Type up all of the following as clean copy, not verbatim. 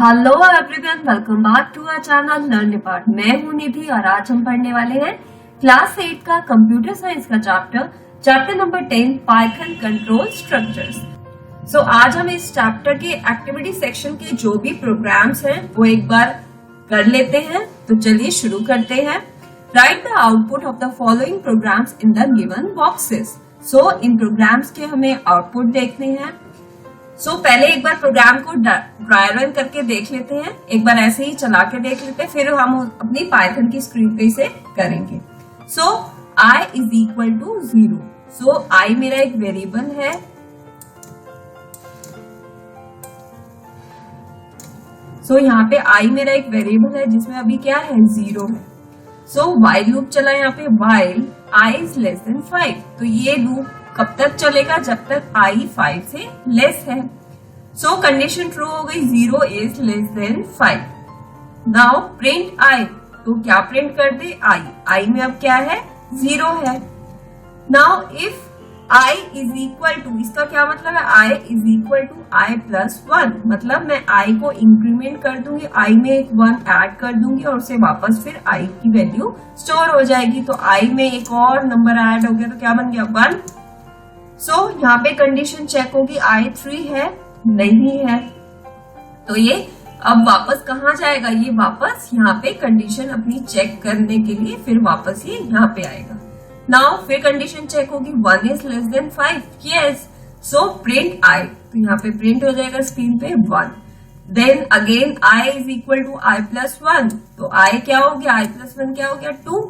Hello everyone, welcome back to our channel learn part. मैं हूं निधि और आज हम पढ़ने वाले हैं क्लास 8 का कंप्यूटर साइंस का chapter number 10 Python control structures. So आज हम इस चैप्टर के एक्टिविटी सेक्शन के जो भी प्रोग्राम्स हैं वो एक बार कर लेते हैं। तो चलिए शुरू करते हैं। Write the output of the following programs in the given boxes. So इन प्रोग्राम्स के हमें आउटपुट देखने हैं। पहले एक बार प्रोग्राम को ड्राई रन करके देख लेते हैं, एक बार ऐसे ही चला के देख लेते हैं, फिर हम अपनी पाइथन की स्क्रीन पे इसे करेंगे। I is equal to 0। I मेरा एक वेरिएबल है। यहाँ पे I मेरा एक वेरिएबल है जिसमें अभी क्या है 0 है। while लूप चला यहाँ पे while I is less than 5। तो ये लूप कब तक चलेगा? जब तक I 5 से लेस है। कंडीशन ट्रू हो गई, 0 is less than 5। Now print I। तो क्या प्रिंट कर दे? I में अब क्या है? 0 है। Now if I is equal to, इसका क्या मतलब है? I is equal to I plus 1। मतलब मैं I को इंक्रीमेंट कर दूंगी, I में एक 1 ऐड कर दूंगी और उसे वापस फिर I की वैल्यू स्टोर हो जाएगी। तो I में एक और नंबर ऐड हो गया तो क्या बन गया? 1। यहाँ पे कंडीशन चेक होगी, I 3 है, नहीं है। तो ये अब वापस कहाँ जाएगा? ये वापस यहाँ पे कंडीशन अपनी चेक करने के लिए फिर वापस ये यहाँ पे आएगा। नाउ फिर कंडीशन चेक होगी, 1 is less than 5। Yes. Print I। तो यहाँ पे प्रिंट हो जाएगा स्क्रीन पे 1। Then again I is equal to I plus 1। तो I क्या हो गया? I प्लस 1 क्या हो गया? 2।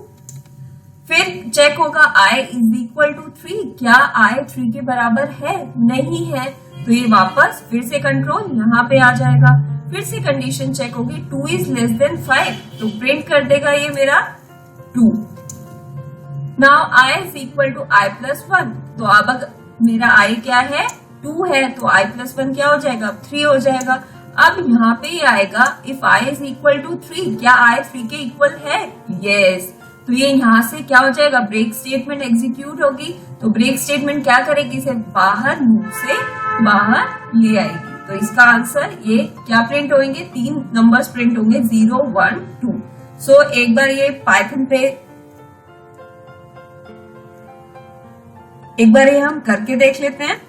फिर चेक होगा I इज इक्वल टू 3। क्या I 3 के बराबर है? नहीं है। तो ये वापस फिर से कंट्रोल यहाँ पे आ जाएगा। फिर से कंडीशन चेक होगी, 2 इज लेस देन 5। तो प्रिंट कर देगा ये मेरा 2। Now I is equal to I plus 1। तो अब मेरा I क्या है? 2 है। तो I प्लस 1 क्या हो जाएगा? 3 हो जाएगा। अब यहाँ पे ही आएगा, if I is equal to 3। क्या I 3 के इक्वल है? यस। तो ये यहाँ से क्या हो जाएगा? ब्रेक स्टेटमेंट एग्जीक्यूट होगी। तो ब्रेक स्टेटमेंट क्या करेगी? इसे बाहर लूप से बाहर ले आएगी। तो इसका आंसर ये क्या प्रिंट होंगे? 3 नंबर्स प्रिंट होंगे, 0 1 2। एक बार ये पाइथन पे एक बार ये हम करके देख लेते हैं।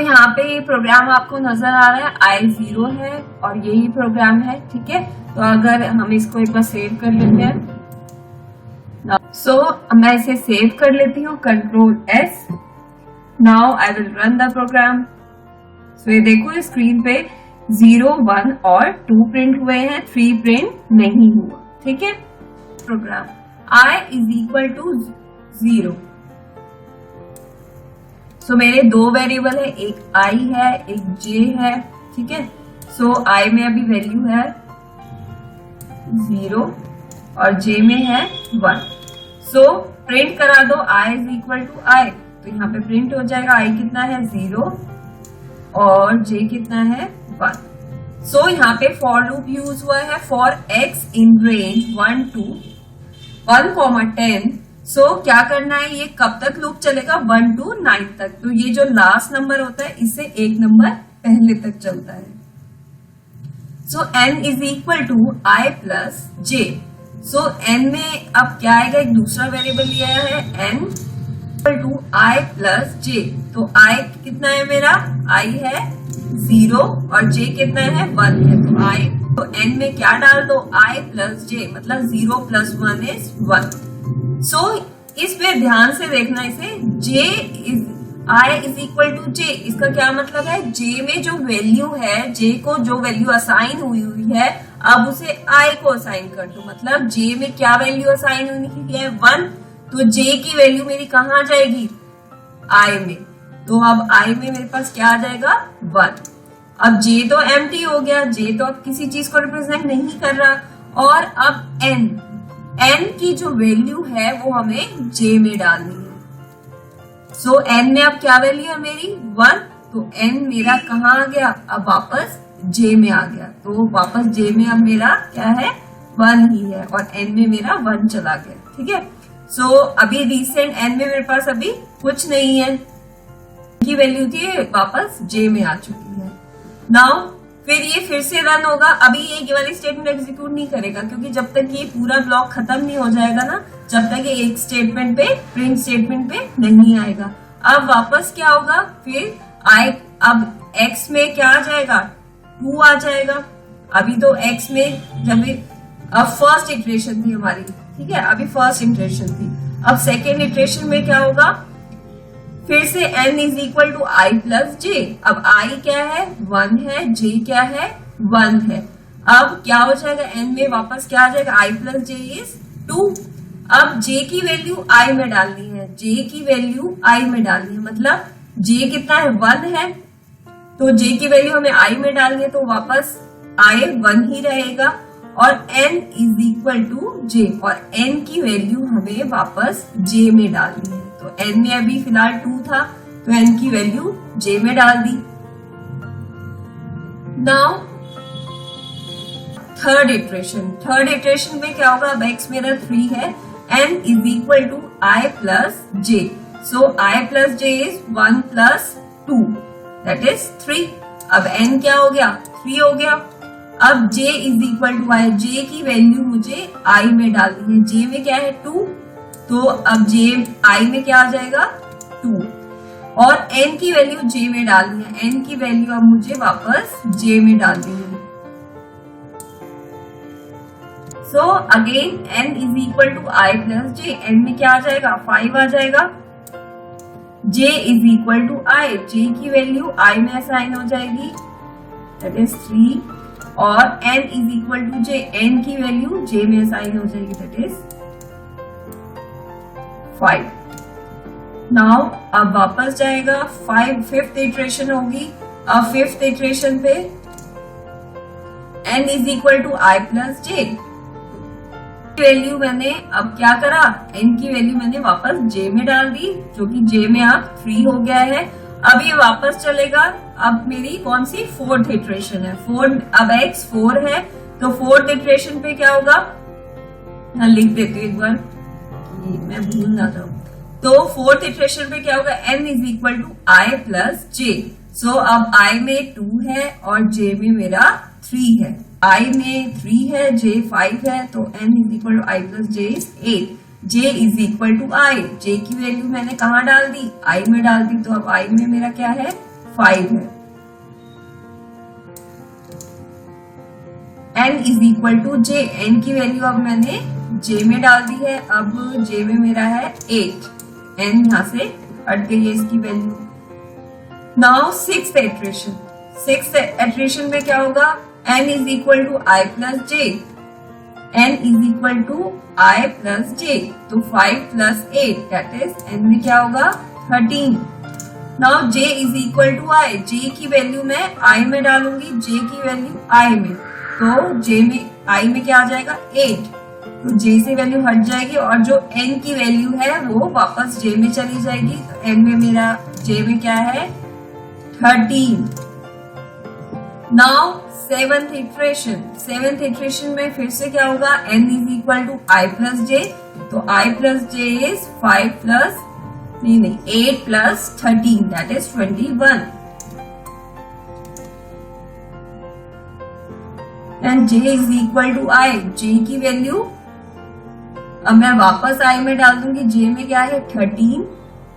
यहाँ पे ये प्रोग्राम आपको नजर आ रहा है, I 0 है और यही प्रोग्राम है। ठीक है, तो अगर हम इसको एक बार सेव कर लेते हैं। मैं इसे सेव कर लेती हूँ, control S। Now I will run the program. ये देखो स्क्रीन पे 0 1 और 2 प्रिंट हुए हैं, 3 प्रिंट नहीं हुआ। ठीक है, program I is equal to 0। मेरे 2 वेरिएबल है, एक I है, एक J है। ठीक है, I में अभी वैल्यू है 0 और J में है 1। प्रिंट करा दो I is equal to I। तो यहाँ पे प्रिंट हो जाएगा, I कितना है? 0 और J कितना है? 1। यहाँ पे फॉर लूप यूज हुआ है, for x in range 1 to 1, 10। क्या करना है? ये कब तक लूप चलेगा? 1 to 9 तक। तो ये जो लास्ट नंबर होता है इससे एक नंबर पहले तक चलता है। n is equal to I plus J। n में अब क्या आएगा? एक दूसरा वेरिएबल लिया है, n equal to I plus J। तो I कितना है मेरा? I है 0 और J कितना है? 1 है। तो n में क्या डाल दो? I प्लस J, मतलब 0 प्लस 1 इज 1। इस पे ध्यान से देखना, इसे J is I is equal to J। इसका क्या मतलब है? J में जो वैल्यू है, J को जो वैल्यू असाइन हुई है, अब उसे I को असाइन कर दो। मतलब J में क्या वैल्यू असाइन हुई है? 1। तो J की वैल्यू मेरी कहाँ जाएगी? I में। तो अब I में मेरे पास क्या आ जाएगा? 1। अब J तो एम्प्टी हो गया, J तो अब किसी चीज को रिप्रेजेंट नहीं कर रहा। और अब n की जो वैल्यू है वो हमें J में डालनी है। n में अब क्या वैल्यू है मेरी? 1। तो n मेरा कहाँ आ गया? अब वापस J में आ गया। तो वापस J में अब मेरा क्या है? 1 ही है और n में मेरा 1 चला गया। ठीक है, अभी रिसेंट n में मेरे पास अभी कुछ नहीं है, की वैल्यू थी वापस J में आ चुकी है। नाउ फिर ये फिर से रन होगा। अभी ये वाली स्टेटमेंट एग्जीक्यूट नहीं करेगा क्योंकि जब तक ये पूरा ब्लॉक खत्म नहीं हो जाएगा ना, जब तक ये एक स्टेटमेंट पे, प्रिंट स्टेटमेंट पे नहीं आएगा। अब वापस क्या होगा, फिर अब x में क्या आ जाएगा, 2 आ जाएगा। अभी तो x में जब अब फर्स्ट इटरेशन थी हमारी, ठीक है, अभी फर्स्ट इटरेशन थी। अब सेकेंड इटरेशन में क्या होगा, फिर से n is equal to I plus J. अब i क्या है, 1 है, j क्या है, 1 है। अब क्या हो जाएगा, n में वापस क्या आ जाएगा, i प्लस जे इज 2। अब j की वैल्यू i में डालनी है, j की वैल्यू i में डालनी है, मतलब j कितना है, 1 है, तो j की वैल्यू हमें i में डालनी है, तो वापस i 1 ही रहेगा। और n is equal to j, और n की वैल्यू हमें वापस j में डालनी है। तो n में अभी फिलहाल 2 था, तो n की वैल्यू j में डाल दी। नाउ थर्ड इटरेशन में क्या होगा, अब x मेरा 3 है, n is equal to i plus j। So i plus j is 1 plus 2 that is 3। अब n क्या हो गया, 3 हो गया। अब j is equal to i, j की वैल्यू मुझे i में डालनी है, j में क्या है 2, तो अब j i में क्या आ जाएगा 2, और n की वैल्यू j में डालनी है, n की वैल्यू अब मुझे वापस j में डालनी है। So again n is equal to i plus j, n में क्या आ जाएगा 5 आ जाएगा। j is equal to i, j की वैल्यू i में असाइन हो जाएगी दैट इज 3, और n is equal to j, n की वैल्यू j में असाइन हो जाएगी दैट इज 5। नाउ अब वापस जाएगा, फिफ्थ इटरेशन होगी। अब फिफ्थ इटरेशन पे n is equal to i plus j, value मैंने अब क्या करा, n की वैल्यू मैंने वापस j में डाल दी, जो कि j में अब 3 हो गया है। अब ये वापस चलेगा, अब मेरी कौन सी फोर्थ इटरेशन है, अब x 4 है, तो फोर्थ इटरेशन पे क्या होगा, मैं लिख देती हूँ एक बार, मैं भूल ना जाऊं। तो फोर्थ इटरेशन पे क्या होगा, n is equal to i plus j। So अब i में 2 है और j में मेरा 3 है, i में 3 है, j 5 है, तो n is equal to i plus j is 8। j is equal to i, j की वैल्यू मैंने कहा डाल दी, i में डाल दी, तो अब i में मेरा क्या है 5 है। n is equal to j, n की वैल्यू अब मैंने j में डाल दी है, अब j में मेरा है 8, n यहां से हट गई है इसकी वैल्यू। नाउ सिक्स्थ इटरेशन में क्या होगा, n is equal to i plus j, n is equal to i plus j, तो 5 प्लस 8 दैट इज n में क्या होगा 13। Now j is equal to i, j की वैल्यू मैं i में डालूंगी, j की वैल्यू i में, तो j में i में क्या आ जाएगा 8, तो j से वैल्यू हट जाएगी, और जो n की वैल्यू है वो वापस j में चली जाएगी, तो n में मेरा j में क्या है 13। नाउ सेवेंथ इटरेशन में फिर से क्या होगा, n is equal to i plus j, तो i plus j is 5 plus 8 plus 13 that is 21, and j is equal to i, j की वैल्यू अब मैं वापस i में डाल दूंगी, j में क्या है 13,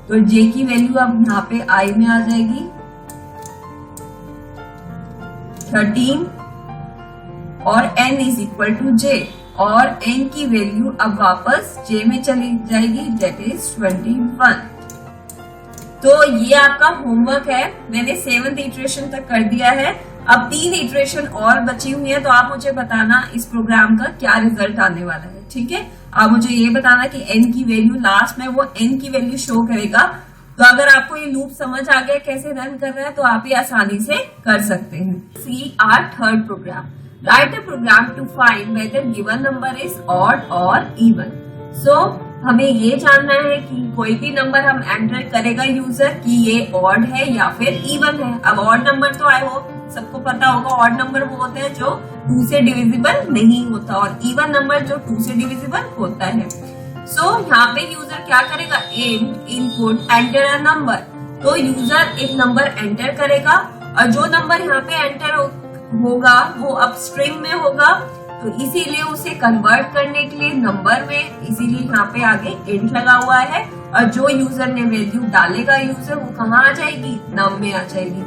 तो j की वैल्यू अब यहाँ पे i में आ जाएगी 13, और n is equal to j, और n की वैल्यू अब वापस j में चली जाएगी दैट इज 21। तो ये आपका होमवर्क है, मैंने 7th इटरेशन तक कर दिया है। अब 3 इटरेशन और बची हुई है, तो आप मुझे बताना इस प्रोग्राम का क्या रिजल्ट आने वाला है, ठीक है। आप मुझे ये बताना कि n की वैल्यू लास्ट में वो n की वैल्यू शो करेगा। तो अगर आपको ये लूप समझ आ गया कैसे रन कर रहा है, तो आप ये आसानी से कर सकते हैं। See our third program, write a program to find whether given number is odd or even. So हमें ये जानना है कि कोई भी नंबर हम एंटर करेगा यूजर कि ये ऑड है या फिर इवन है। अब ऑड नंबर तो आई होप सबको पता होगा, ऑड नंबर वो होते हैं जो 2 से डिविजिबल नहीं होता, और इवन नंबर जो 2 से डिविजिबल होता है। सो यहाँ पे यूजर क्या करेगा, इनपुट एंटर अ नंबर, तो यूजर एक नंबर एंटर करेगा और जो नंबर यहाँ पे एंटर होगा वो अब स्ट्रिंग में होगा, तो इसीलिए उसे कन्वर्ट करने के लिए नंबर में, इसीलिए यहाँ पे आगे इंट लगा हुआ है। और जो यूजर ने वैल्यू डालेगा यूजर, वो कहाँ आ जाएगी, नम में आ जाएगी।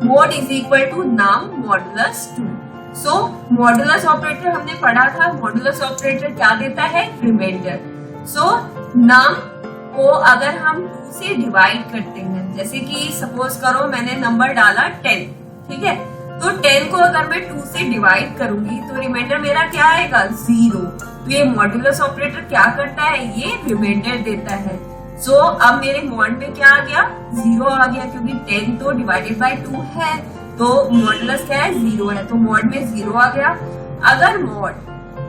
mod is equal to num modulus 2। So modulus operator हमने पढ़ा था, मॉडुलस ऑपरेटर क्या देता है, रिमाइंडर। सो नम को अगर हम 2 से डिवाइड करते हैं, जैसे कि सपोज करो मैंने नंबर डाला 10, ठीक है, तो 10 को अगर मैं 2 से डिवाइड करूंगी तो रिमाइंडर मेरा क्या आएगा, 0। तो ये मॉडुलस ऑपरेटर क्या करता है, ये रिमाइंडर देता है। सो अब मेरे मॉड में क्या आ गया, 0 आ गया, क्योंकि 10 तो डिवाइडेड बाय 2 है, तो मॉडुलस क्या है, 0 है, तो मॉड में 0 आ गया। अगर मॉड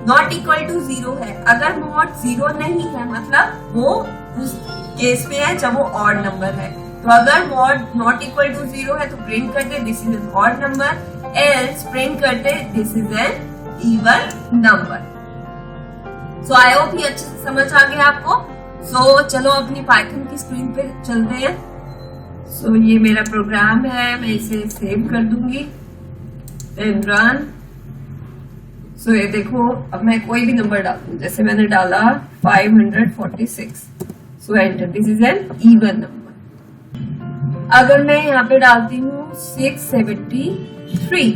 नॉट इक्वल टू 0 है, अगर मॉड 0 नहीं है, मतलब वो उस केस में है जब वो ऑड नंबर है। तो अगर मॉड नॉट इक्वल टू 0 है तो प्रिंट करते this is an odd number, else print करते this is an even number. So I hope ये अच्छे से समझ आ गया आपको। सो चलो अपनी पाइथन की स्क्रीन पे चलते हैं। सो ये मेरा प्रोग्राम है, मैं इसे सेव कर दूंगी, देन रन। सो ये देखो, अब मैं कोई भी नंबर डालूं, जैसे मैंने डाला 546, सो enter, this is an even number. अगर मैं यहाँ पे डालती हूँ 673,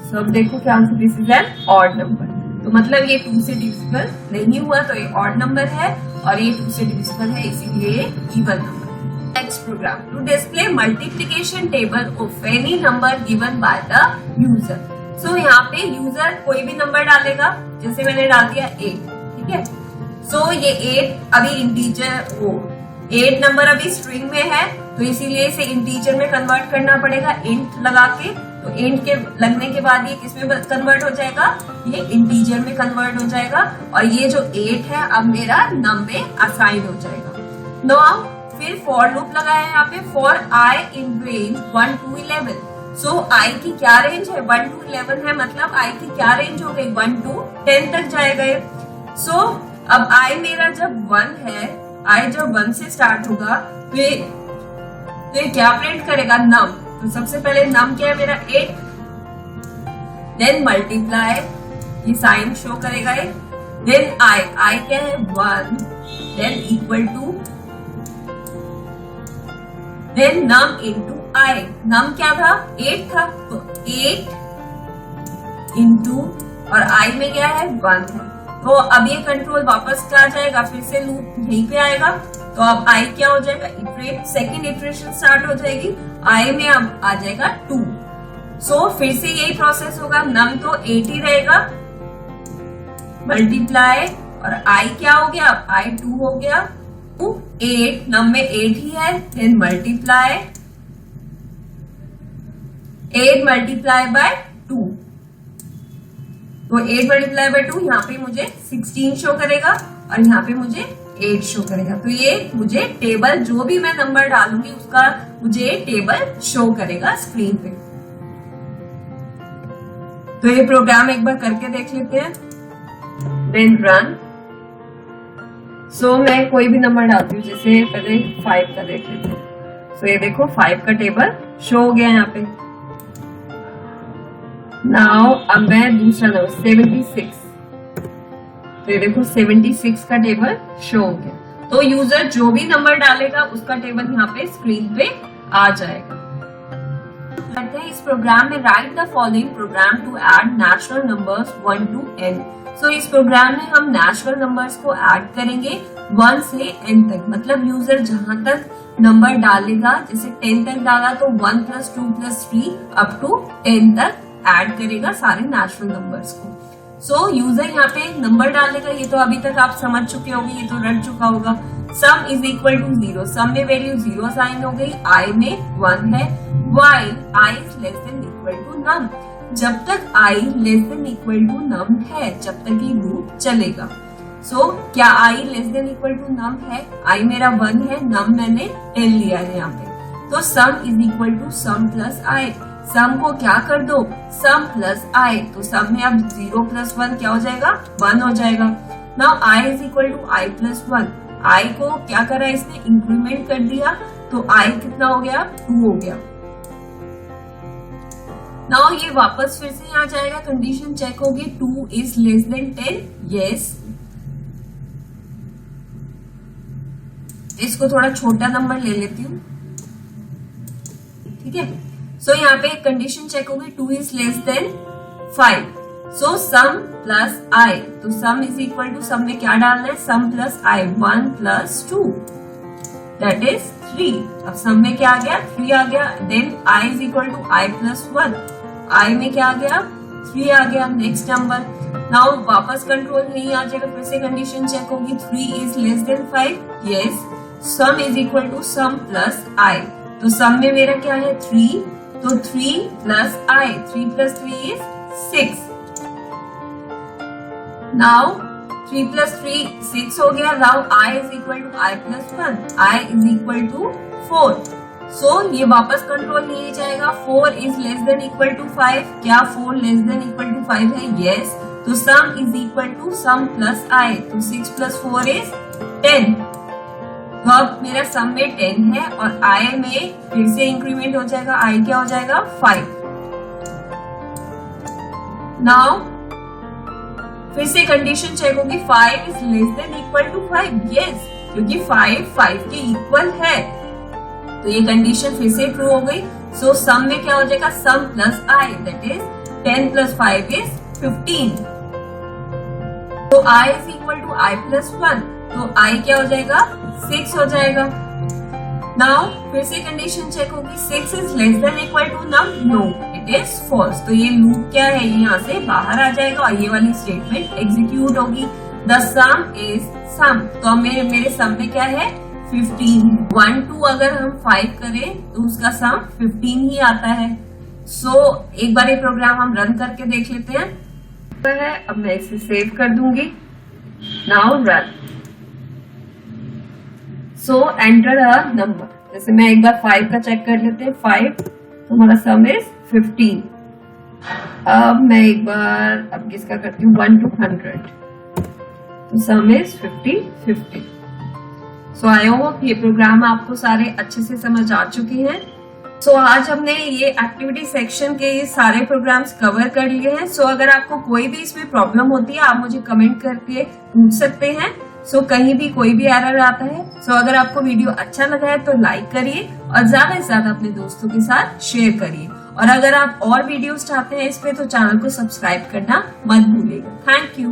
सो अब देखो क्या answer, this is an odd number. तो मतलब ये 2 से डिविजिबल नहीं हुआ, तो ये ऑड नंबर है, और ये 2 से डिविजिबल है, इसीलिए ये even number. Next program, to display multiplication table of any number given by the user. So यहाँ पे यूजर कोई भी नंबर डालेगा, जैसे मैंने डाल दिया 8, ठीक है। सो ये 8 अभी इंटीजर, वो 8 नंबर अभी स्ट्रिंग में है, तो इसीलिए इसे इंटीजर में कन्वर्ट करना पड़ेगा इंट लगा के। तो इंट के लगने के बाद ये किसमें कन्वर्ट हो जाएगा, ये इंटीजर में कन्वर्ट हो जाएगा, और ये जो 8 है अब मेरा नम में असाइन हो जाएगा। नाउ फिर फॉर लूप लगाया है यहाँ पे, for I in range 1 to 11। सो आई की क्या रेंज है, 1 to 11 है, मतलब आई की क्या रेंज हो गई, 1 to 10 तक जाएगा। सो अब आई मेरा जब 1 है, आई जब 1 से स्टार्ट होगा, तो ये क्या प्रिंट करेगा, नम। तो सबसे पहले नम क्या है मेरा 8, देन मल्टीप्लाई, ये साइन शो करेगा ये, देन आई क्या है 1, then equal to, then num into I. Num क्या था, 8 था, तो 8 इनटू, और आई में क्या है 1 है, तो अब ये कंट्रोल वापस क्या आ जाएगा, फिर से लूप यहीं पे आएगा। तो अब आई क्या हो जाएगा, इटरेट, सेकेंड इटरेशन स्टार्ट हो जाएगी, आई में अब आ जाएगा 2। सो फिर से यही प्रोसेस होगा, नम तो 8 ही रहेगा, मल्टीप्लाई, और आई क्या हो गया, आई 2 हो गया, 8, नम में 8 ही है, देन मल्टीप्लाई, 8 मल्टीप्लाई बाय 2, तो 8 मल्टीप्लाई बाय 2 यहाँ पे मुझे 16 शो करेगा, और यहाँ पे मुझे 8 शो करेगा। तो ये मुझे टेबल, जो भी मैं नंबर डालूंगी उसका मुझे टेबल शो करेगा स्क्रीन पे। तो ये प्रोग्राम एक बार करके देख लेते हैं, देन रन। सो मैं कोई भी नंबर डालती हूँ, जैसे पहले 5 का देख लेते हैं। सो ये देखो 5 का टेबल शो हो गया यहाँ पे। नाउ अब मैं दूसरा नंबर 76, तो ये देखो 76 का टेबल शो हो गया। तो यूजर जो भी नंबर डालेगा उसका टेबल यहाँ पे स्क्रीन पे आ जाएगा। करते हैं इस प्रोग्राम में, write the following program to add natural numbers 1 to n। So इस प्रोग्राम में हम नेचुरल नंबर्स को ऐड करेंगे 1 से n तक, मतलब यूजर जहां तक नंबर डालेगा, जैसे 10 तक डाला तो 1 + 2 + 3 अप टू 10 तक ऐड करेगा सारे नेचुरल नंबर्स को। सो यूजर यहाँ पे नंबर डालेगा, ये तो अभी तक आप समझ चुके होंगे, ये तो रट चुका होगा। सम इज इक्वल टू 0, सम में वैल्यू 0 साइन हो गई, आई में 1 है, while i is less than equal to num। जब तक i less than equal to num है, जब तक ये लूप चलेगा। सो क्या i less than equal to num है, i मेरा 1 है, num मैंने 10 लिया है यहाँ पे, तो sum is equal to sum plus i। सम को क्या कर दो, सम प्लस आई, तो सम में अब 0 + 1 क्या हो जाएगा, 1 हो जाएगा। Now i is equal to i + 1, i को क्या करा इसने, इंक्रीमेंट कर दिया, तो i कितना हो गया, 2 हो गया। नाउ ये वापस फिर से यहाँ जाएगा, कंडीशन चेक होगी 2 इज लेस देन 10, यस। इसको थोड़ा छोटा नंबर ले लेती हूँ, ठीक है। सो यहाँ पे कंडीशन चेक होगी 2 is less than 5, so sum plus I, तो sum is equal to, sum में क्या डालना है, sum plus I, 1 plus 2 that is 3। अब सम में क्या आ गया, 3 आ गया, then I is equal to I plus 1, I में क्या आ गया, 3 आ गया। नेक्स्ट नंबर, नाउ वापस कंट्रोल नहीं आ जाएगा, फिर से कंडीशन चेक होगी 3 is less than 5, yes. Sum is equal to sum plus I, तो सम में मेरा क्या है 3, तो 3 plus I, 3 plus 3 is 6। Now 3 plus 3 6 हो गया। Now I is equal to I plus 1, I is equal to 4। So ये वापस कंट्रोल नहीं जाएगा, 4 is less than equal to 5, क्या 4 लेस देन इक्वल टू 5 है, यस। तो sum is equal to sum plus I, तो 6 प्लस 4 इज 10। तो अब मेरा सम में 10 है और आई में फिर से इंक्रीमेंट हो जाएगा, आई क्या हो जाएगा 5। नाउ फिर से कंडीशन चेक होगी 5 is less than equal to 5, yes, क्योंकि 5 के इक्वल है, तो ये कंडीशन फिर से ट्रू हो गई। सो सम में क्या हो जाएगा, sum plus I that is 10 plus 5 is 15, तो I is equal to I plus 1, तो आई क्या हो जाएगा 6 हो जाएगा। नाउ फिर से कंडीशन चेक होगी 6 is less than equal to num, no it is false, तो ये लूप क्या है, ये यहाँ से बाहर आ जाएगा और ये वाली स्टेटमेंट एग्जीक्यूट होगी। द सम इज सम, तो मेरे सम में क्या है 15, 1 2 अगर हम 5 करें तो उसका सम 15 ही आता है। सो एक बार ये प्रोग्राम हम रन करके देख लेते हैं। अब मैं इसे सेव कर दूंगी, now run. So enter a number, जैसे मैं एक बार 5 का चेक कर लेते हैं, 5 तो हमारा सम इज 15। अब मैं एक बार अब किसका करती हूँ 1 to 100, तो sum is 50। So I hope ये प्रोग्राम आपको सारे अच्छे से समझ आ चुके हैं। सो आज हमने ये एक्टिविटी सेक्शन के ये सारे प्रोग्राम्स कवर कर लिए हैं। सो अगर आपको कोई भी इसमें प्रॉब्लम होती है, आप मुझे कमेंट करके पूछ सकते हैं। सो कहीं भी कोई भी एरर आता है, सो अगर आपको वीडियो अच्छा लगा है तो लाइक करिए और ज्यादा से ज्यादा अपने दोस्तों के साथ शेयर करिए। और अगर आप और वीडियोस चाहते हैं इस पे, तो चैनल को सब्सक्राइब करना मत भूलिएगा। Thank you.